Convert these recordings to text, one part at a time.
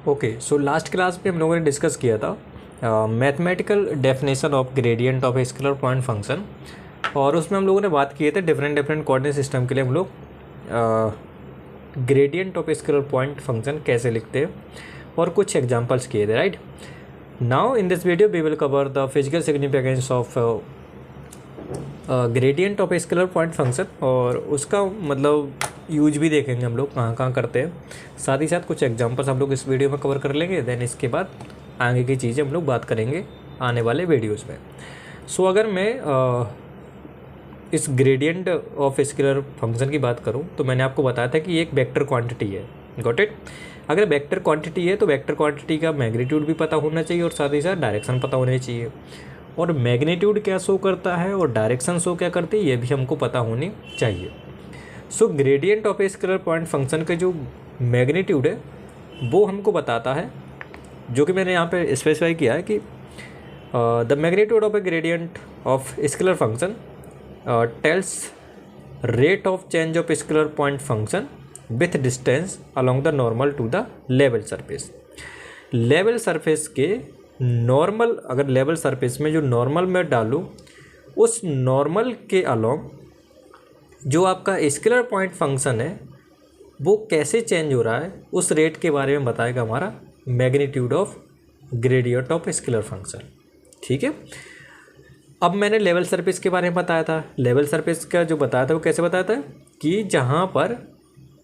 Okay, so last class में हम लोगों ने डिस्कस किया था mathematical definition of gradient of a scalar point function, और उसमें हम लोगों ने बात की थे डिफरेंट कोऑर्डिनेट सिस्टम के लिए हम लोग gradient of a scalar point function कैसे लिखते हैं और कुछ एग्जांपल्स किए थे, right. Now in this video we will cover the physical significance of gradient of a scalar point function, और उसका मतलब यूज भी देखेंगे हम लोग कहाँ कहाँ करते हैं। साथ ही साथ कुछ एग्जांपल्स हम लोग इस वीडियो में कवर कर लेंगे, देन इसके बाद आगे की चीज़ें हम लोग बात करेंगे आने वाले वीडियोस में। सो अगर मैं इस ग्रेडियंट ऑफ स्केलर फंक्शन की बात करूं तो मैंने आपको बताया था कि ये एक वेक्टर क्वांटिटी है, गॉट इट। अगर वेक्टर क्वांटिटी है तो वेक्टर क्वांटिटी का मैग्नीट्यूड भी पता होना चाहिए और साथ ही साथ डायरेक्शन पता होनी चाहिए, और मैग्नीट्यूड क्या शो करता है और डायरेक्शन शो क्या करती है ये भी हमको पता होनी चाहिए। So gradient of a scalar point function का जो मैग्नीट्यूड है वो हमको बताता है, जो कि मैंने यहाँ पे स्पेसिफाई किया है कि the magnitude of a gradient of scalar function tells rate of change of scalar point function with distance along the normal to the level surface. Level surface के नॉर्मल, अगर लेवल सरफेस में जो normal मैं डालूँ उस normal के along जो आपका स्केलर पॉइंट फंक्शन है वो कैसे चेंज हो रहा है उस रेट के बारे में बताएगा हमारा magnitude of gradient of scalar function, ठीक है। अब मैंने लेवल सरफेस के बारे में बताया था। लेवल सरफेस का जो बताया था वो कैसे बताया था कि जहाँ पर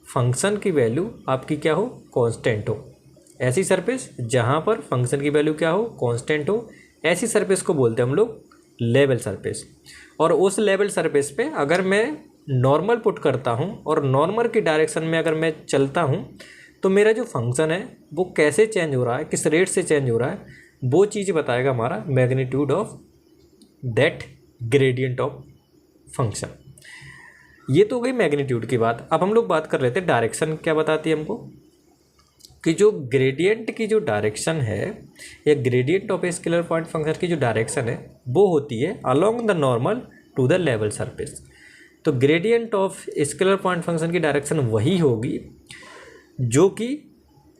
फंक्शन की वैल्यू आपकी क्या हो, कांस्टेंट हो। ऐसी सरफेस जहाँ पर फंक्शन की वैल्यू क्या हो, कांस्टेंट हो, ऐसी सरफेस को बोलते हैं हम लोग लेवल सरफेस। और उस लेवल सरफेस पे अगर मैं नॉर्मल पुट करता हूँ और नॉर्मल की डायरेक्शन में अगर मैं चलता हूँ तो मेरा जो फंक्शन है वो कैसे चेंज हो रहा है, किस रेट से चेंज हो रहा है, वो चीज़ बताएगा हमारा magnitude of that gradient of function. ये तो हो गई मैग्नीट्यूड की बात। अब हम लोग बात कर लेते हैं डायरेक्शन क्या बताती है हमको, कि जो ग्रेडियंट की जो डायरेक्शन है या gradient of a scalar point function की जो डायरेक्शन है वो होती है along the normal to the level surface. तो gradient of scalar point function की डायरेक्शन वही होगी जो कि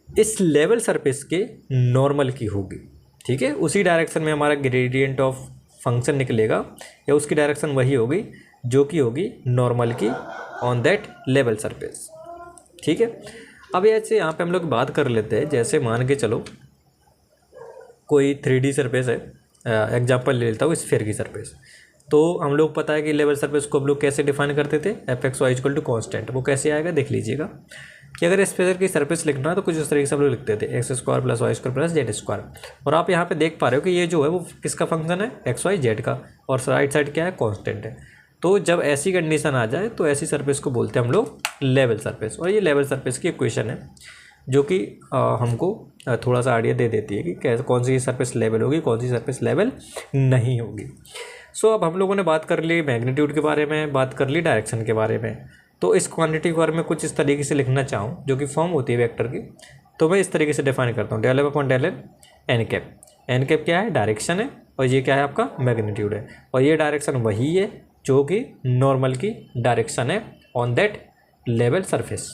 इस लेवल सरफेस के नॉर्मल की होगी, ठीक है। उसी डायरेक्शन में हमारा ग्रेडियंट ऑफ फंक्शन निकलेगा या उसकी डायरेक्शन वही होगी जो कि होगी नॉर्मल की ऑन दैट लेवल सरफेस, ठीक है। अब ऐसे यहाँ पे हम लोग बात कर लेते हैं, जैसे मान के चलो कोई 3D सरफेस है, एग्जांपल ले लेता हूँ स्फीयर की सरफेस। तो हम लोग पता है कि लेवल सरफेस को हम लोग कैसे डिफाइन करते थे, fx y equal to constant. वो कैसे आएगा देख लीजिएगा कि अगर स्फीयर की सरफेस लिखना है तो कुछ इस तरीके से हम लोग लिखते थे x square plus Y square plus Z square. और आप यहाँ पे देख पा रहे हो कि ये जो है वो किसका फंक्शन है, एक्स वाई जेड का, और राइट साइड क्या है, कॉन्स्टेंट है। तो जब ऐसी कंडीशन आ जाए तो ऐसी सरफेस को बोलते हैं हम लोग लेवल सरफेस। और ये लेवल सरफेस की इक्वेशन है जो कि हमको थोड़ा सा आइडिया दे देती है कि कैसे कौन सी सरफेस लेवल होगी, कौन सी सरफेस लेवल नहीं होगी। सो अब हम लोगों ने बात कर ली मैग्नीट्यूड के बारे में, बात कर ली डायरेक्शन के बारे में। तो इस क्वांटिटी के बारे में कुछ इस तरीके से लिखना चाहूँ जो कि फॉर्म होती है वेक्टर की, तो मैं इस तरीके से डिफाइन करता हूँ del F upon del L N cap. N cap क्या है, डायरेक्शन है, और ये क्या है आपका मैग्नीट्यूड है। और ये डायरेक्शन वही है जो कि नॉर्मल की डायरेक्शन है on that level surface.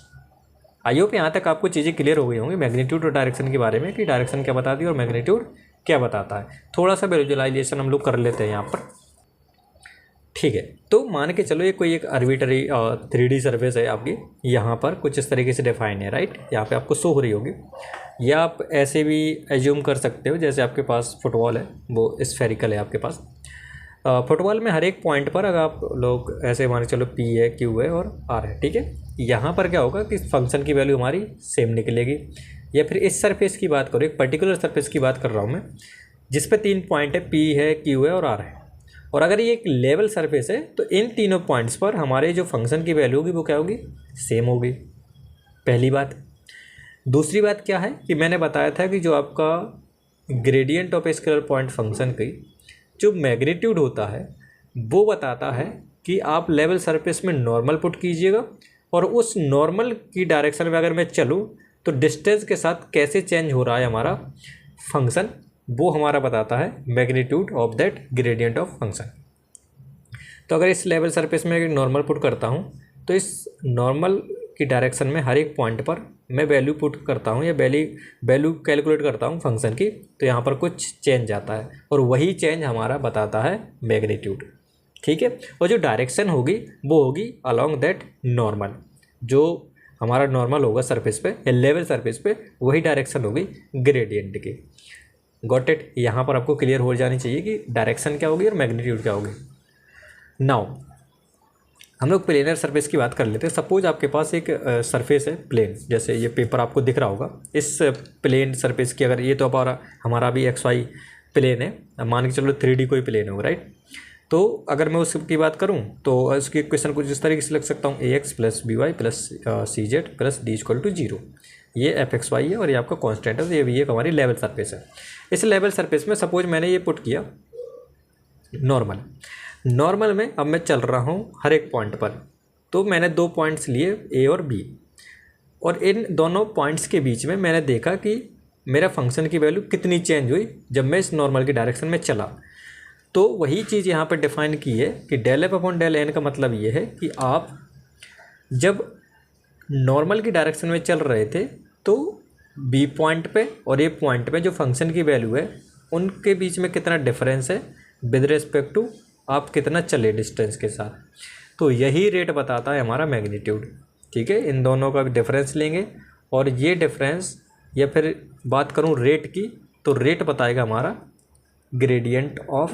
I hope यहाँ तक आपको चीज़ें क्लियर हो गई होंगी मैग्नीट्यूड और डायरेक्शन के बारे में, कि डायरेक्शन क्या बताती है और मैग्नीट्यूड क्या बताता है। थोड़ा सा विजुअलाइजेशन हम लोग कर लेते हैं यहाँ पर, ठीक है। तो मान के चलो ये कोई एक आर्बिट्ररी 3D सरफेस है आपकी, यहाँ पर कुछ इस तरीके से डिफाइन है, राइट। यहाँ पे आपको शो हो रही होगी, या आप ऐसे भी एज्यूम कर सकते हो जैसे आपके पास फुटबॉल है, वो स्फेरिकल है आपके पास। फुटबॉल में हर एक पॉइंट पर अगर आप लोग ऐसे मान के चलो P है, Q है और R है, ठीक है। यहाँ पर क्या होगा कि फंक्शन की वैल्यू हमारी सेम निकलेगी। या फिर इस सरफेस की बात करो, एक पर्टिकुलर सरफेस की बात कर रहा हूँ मैं, जिस पे 3 पॉइंट है, P है, Q है और R है। और अगर ये एक लेवल सरफेस है तो इन तीनों पॉइंट्स पर हमारे जो फंक्शन की वैल्यू होगी वो क्या होगी, सेम होगी, पहली बात। दूसरी बात क्या है कि मैंने बताया था कि जो आपका gradient of scalar point function की जो मैग्नीट्यूड होता है वो बताता है कि आप लेवल सरफेस में नॉर्मल पुट कीजिएगा, और उस नॉर्मल की डायरेक्शन में अगर मैं चलूँ तो डिस्टेंस के साथ कैसे चेंज हो रहा है हमारा फंक्शन, वो हमारा बताता है magnitude of that gradient of function. तो अगर इस लेवल सरफेस में नॉर्मल पुट करता हूँ तो इस नॉर्मल की डायरेक्शन में हर एक पॉइंट पर मैं वैल्यू पुट करता हूँ या वैल्यू कैलकुलेट करता हूँ फंक्शन की, तो यहाँ पर कुछ चेंज आता है और वही चेंज हमारा बताता है मैग्नीट्यूड। ठीक है, और जो डायरेक्शन होगी वो होगी अलॉन्ग दैट नॉर्मल, जो हमारा नॉर्मल होगा सरफेस पे या लेवल सरफेस पे, वही डायरेक्शन होगी ग्रेडियंट की। Got it? यहाँ पर आपको क्लियर हो जानी चाहिए कि डायरेक्शन क्या होगी और मैग्नीट्यूड क्या होगी। नाउ हम लोग प्लेनर सरफेस की बात कर लेते हैं। सपोज आपके पास एक सरफेस है प्लेन, जैसे ये पेपर आपको दिख रहा होगा। इस प्लेन सरफेस की, अगर ये तो हमारा भी XY प्लेन है, मान के चलो 3D कोई प्लेन होगा, राइट। तो अगर मैं उसकी बात करूं तो उसकी इक्वेशन कुछ इस तरीके से लिख सकता हूं, AX + BY + CZ + D = 0। ये FXY है और ये आपका कांस्टेंट है, तो ये भी एक हमारी लेवल सरफेस है। इस लेवल सरफेस में सपोज मैंने ये पुट किया नॉर्मल में। अब मैं चल रहा हूँ हर एक पॉइंट पर, तो मैंने 2 पॉइंट्स लिए A और B, और इन दोनों पॉइंट्स के बीच में मैंने देखा कि मेरा फंक्शन की वैल्यू कितनी चेंज हुई जब मैं इस नॉर्मल की डायरेक्शन में चला। तो वही चीज़ यहाँ पर डिफाइन की है कि ∂F/∂n का मतलब ये है कि आप जब नॉर्मल की डायरेक्शन में चल रहे थे तो B पॉइंट पे और A पॉइंट पे जो फंक्शन की वैल्यू है उनके बीच में कितना डिफरेंस है विद रिस्पेक्ट टू आप कितना चले डिस्टेंस के साथ, तो यही रेट बताता है हमारा मैग्नीट्यूड। ठीक है, इन दोनों का डिफरेंस लेंगे और ये डिफरेंस, या फिर बात करूँ रेट की, तो रेट बताएगा हमारा ग्रेडियंट ऑफ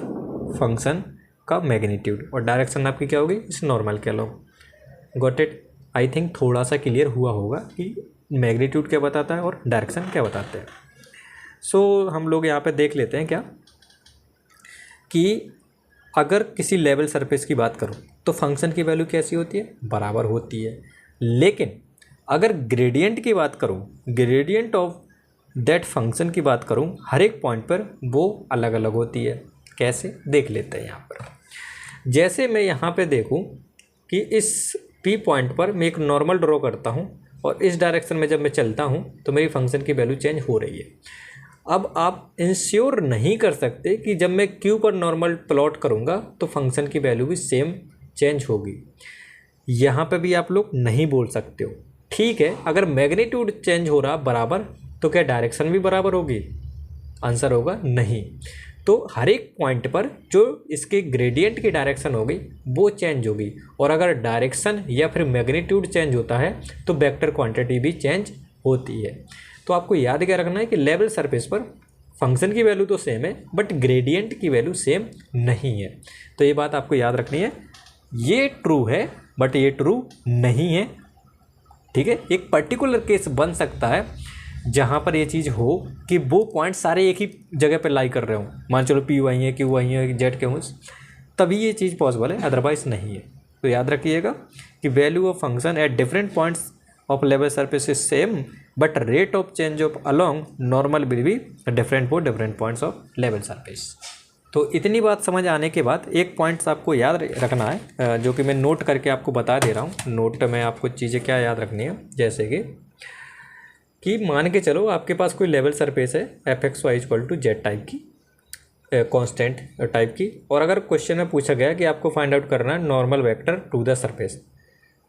फंक्शन का मैग्नीट्यूड, और डायरेक्शन आपकी क्या होगी इस नॉर्मल के along. Got it? I think थोड़ा सा क्लियर हुआ होगा कि मैग्नीट्यूड क्या बताता है और डायरेक्शन क्या बताते हैं। सो हम लोग यहाँ पे देख लेते हैं क्या कि अगर किसी लेवल सरफेस की बात करूँ तो फंक्शन की वैल्यू कैसी होती है, बराबर होती है। लेकिन अगर ग्रेडियंट की बात करूँ, ग्रेडियंट ऑफ दैट फंक्शन की बात करूँ, हर एक पॉइंट पर वो अलग अलग होती है। कैसे, देख लेते हैं यहाँ पर। जैसे मैं यहाँ पे देखूँ कि इस P पॉइंट पर मैं एक नॉर्मल ड्रॉ करता हूँ और इस डायरेक्शन में जब मैं चलता हूँ तो मेरी फंक्शन की वैल्यू चेंज हो रही है। अब आप इंश्योर नहीं कर सकते कि जब मैं Q पर नॉर्मल प्लॉट करूँगा तो फंक्शन की वैल्यू भी सेम चेंज होगी। यहाँ पे भी आप लोग नहीं बोल सकते हो। ठीक है, अगर मैग्नीट्यूड चेंज हो रहा बराबर तो क्या डायरेक्शन भी बराबर होगी? आंसर होगा नहीं। तो हर एक पॉइंट पर जो इसके ग्रेडियंट की डायरेक्शन होगी वो चेंज होगी, और अगर डायरेक्शन या फिर मैग्नीट्यूड चेंज होता है तो वेक्टर क्वांटिटी भी चेंज होती है। तो आपको याद क्या रखना है कि लेवल सरफेस पर फंक्शन की वैल्यू तो सेम है बट ग्रेडियंट की वैल्यू सेम नहीं है। तो ये बात आपको याद रखनी है, ये ट्रू है बट ये ट्रू नहीं है। ठीक है, एक पर्टिकुलर केस बन सकता है जहाँ पर ये चीज़ हो कि वो पॉइंट सारे एक ही जगह पर लाई कर रहे हो, मान चलो P वहीं है, Q वहीं है, Z के हों, तभी ये चीज़ पॉसिबल है, अदरवाइज़ नहीं है। तो याद रखिएगा कि value of function at different points of level surface is same but rate of change of along normal will be different for different points of level surface. तो इतनी बात समझ आने के बाद एक पॉइंट्स आपको याद रखना है, जो कि मैं नोट करके आपको बता दे रहा हूँ। नोट में आपको चीज़ें क्या याद रखनी है, जैसे कि मान के चलो आपके पास कोई लेवल सरफेस है FXY = Z टाइप की, कांस्टेंट टाइप की, और अगर क्वेश्चन में पूछा गया कि आपको फाइंड आउट करना है normal vector to the surface,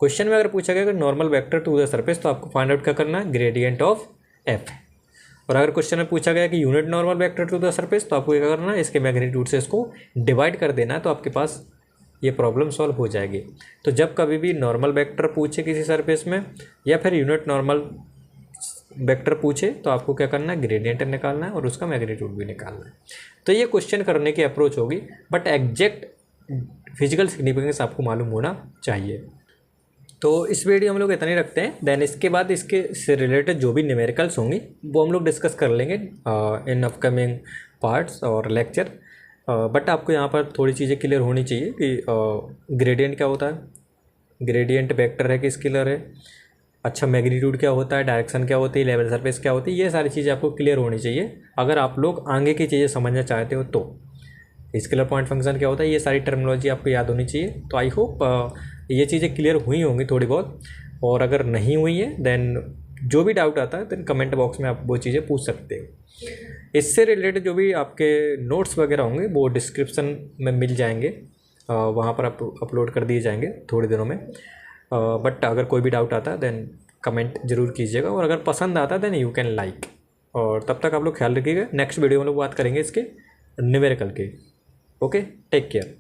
question में अगर पूछा गया कि normal vector to the surface, तो आपको फाइंड आउट क्या करना है, ग्रेडियंट ऑफ F। और अगर क्वेश्चन में पूछा गया कि unit normal vector to the surface, तो आपको क्या करना है, इसके मैग्नीट्यूड से इसको डिवाइड कर देना है, तो आपके पास ये प्रॉब्लम सॉल्व हो जाएगी। तो जब कभी भी नॉर्मल वेक्टर पूछे किसी सरफेस में या फिर यूनिट नॉर्मल वेक्टर पूछे तो आपको क्या करना है, ग्रेडियंट निकालना है और उसका मैग्नीट्यूड भी निकालना है। तो ये क्वेश्चन करने की अप्रोच होगी, बट एग्जैक्ट फिजिकल सिग्निफिकेंस आपको मालूम होना चाहिए। तो इस वीडियो हम लोग इतना ही रखते हैं। देन इसके बाद इसके से रिलेटेड जो भी न्यूमेरिकल्स होंगी वो हम लोग डिस्कस कर लेंगे इन अपकमिंग पार्ट्स और लेक्चर। बट आपको यहाँ पर थोड़ी चीज़ें क्लियर होनी चाहिए कि ग्रेडियंट क्या होता है, ग्रेडियंट वेक्टर है कि स्केलर है, अच्छा मैग्नीट्यूड क्या होता है, डायरेक्शन क्या होती है, लेवल सरफेस क्या होती है, ये सारी चीज़ें आपको क्लियर होनी चाहिए अगर आप लोग आगे की चीज़ें समझना चाहते हो। तो स्केलर पॉइंट फंक्शन क्या होता है, ये सारी टर्मिनोलॉजी आपको याद होनी चाहिए। तो आई होप ये चीज़ें क्लियर हुई होंगी थोड़ी बहुत, और अगर नहीं हुई है देन जो भी डाउट आता है देन कमेंट बॉक्स में आप वो चीज़ें पूछ सकते हो। इससे रिलेटेड जो भी आपके नोट्स वगैरह होंगे वो डिस्क्रिप्शन में मिल जाएंगे, वहाँ पर आप अपलोड कर दिए जाएंगे थोड़े दिनों में। बट अगर कोई भी डाउट आता है देन कमेंट जरूर कीजिएगा, और अगर पसंद आता है देन यू कैन लाइक। और तब तक आप लोग ख्याल रखिएगा, नेक्स्ट वीडियो में लोग बात करेंगे इसके न्यूमेरिकल के। Okay, take care.